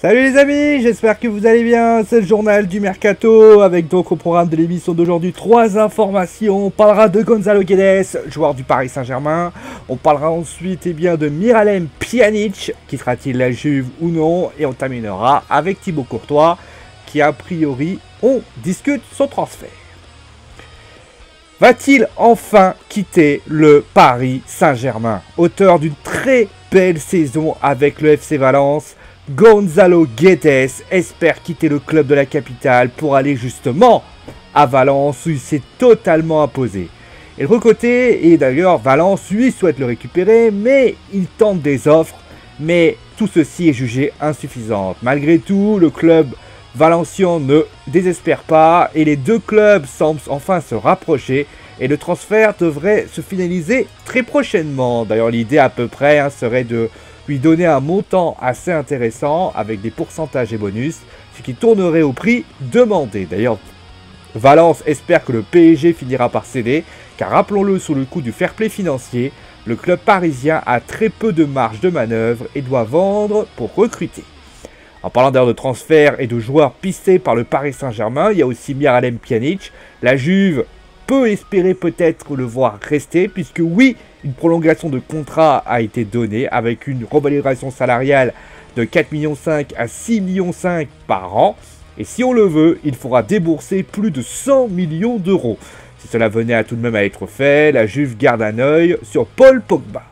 Salut les amis, j'espère que vous allez bien, c'est le journal du Mercato, avec donc au programme de l'émission d'aujourd'hui 3 informations. On parlera de Gonzalo Guedes, joueur du Paris Saint-Germain. On parlera ensuite de Miralem Pjanic, quittera-t-il la Juve ou non. Et on terminera avec Thibaut Courtois, qui a priori, on discute son transfert. Va-t-il enfin quitter le Paris Saint-Germain? Auteur d'une très belle saison avec le FC Valence, Gonzalo Guedes espère quitter le club de la capitale pour aller justement à Valence où il s'est totalement imposé. Et le recruté, et d'ailleurs Valence lui souhaite le récupérer, mais il tente des offres, mais tout ceci est jugé insuffisant. Malgré tout, le club valencien ne désespère pas et les deux clubs semblent enfin se rapprocher et le transfert devrait se finaliser très prochainement. D'ailleurs l'idée à peu près serait de lui donner un montant assez intéressant avec des pourcentages et bonus, ce qui tournerait au prix demandé. D'ailleurs, Valence espère que le PSG finira par céder, car rappelons-le, sous le coup du fair play financier, le club parisien a très peu de marge de manœuvre et doit vendre pour recruter. En parlant d'ailleurs de transfert et de joueurs pistés par le Paris Saint-Germain, il y a aussi Miralem Pjanic. La Juve peut espérer peut-être le voir rester, puisque oui, une prolongation de contrat a été donnée avec une revalorisation salariale de 4,5 millions à 6,5 millions par an. Et si on le veut, il faudra débourser plus de 100 millions d'euros. Si cela venait à tout de même à être fait, la Juve garde un œil sur Paul Pogba.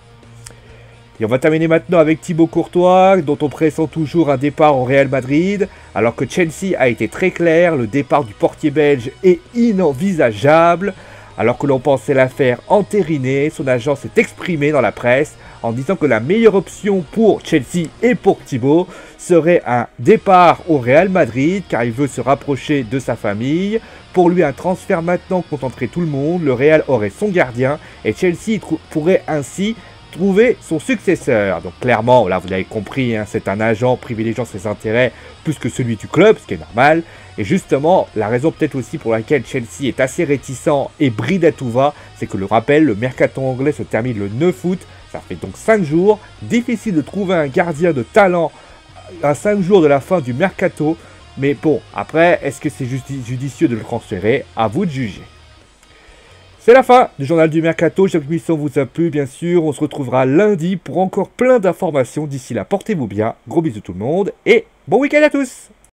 Et on va terminer maintenant avec Thibaut Courtois, dont on pressent toujours un départ au Real Madrid. Alors que Chelsea a été très clair, le départ du portier belge est inenvisageable. Alors que l'on pensait l'affaire entérinée, son agent s'est exprimé dans la presse en disant que la meilleure option pour Chelsea et pour Thibaut serait un départ au Real Madrid, car il veut se rapprocher de sa famille. Pour lui, un transfert maintenant contenterait tout le monde, le Real aurait son gardien et Chelsea pourrait ainsi trouver son successeur. Donc clairement, là vous l'avez compris, c'est un agent privilégiant ses intérêts plus que celui du club, ce qui est normal. Et justement, la raison peut-être aussi pour laquelle Chelsea est assez réticent et bride à tout va, c'est que le rappel, le mercato anglais se termine le 9 août, ça fait donc 5 jours, difficile de trouver un gardien de talent à 5 jours de la fin du mercato, mais bon, après, est-ce que c'est judicieux de le transférer? À vous de juger. C'est la fin du journal du Mercato, j'espère que l'émission vous a plu, bien sûr, on se retrouvera lundi pour encore plein d'informations, d'ici là, portez-vous bien, gros bisous tout le monde, et bon week-end à tous!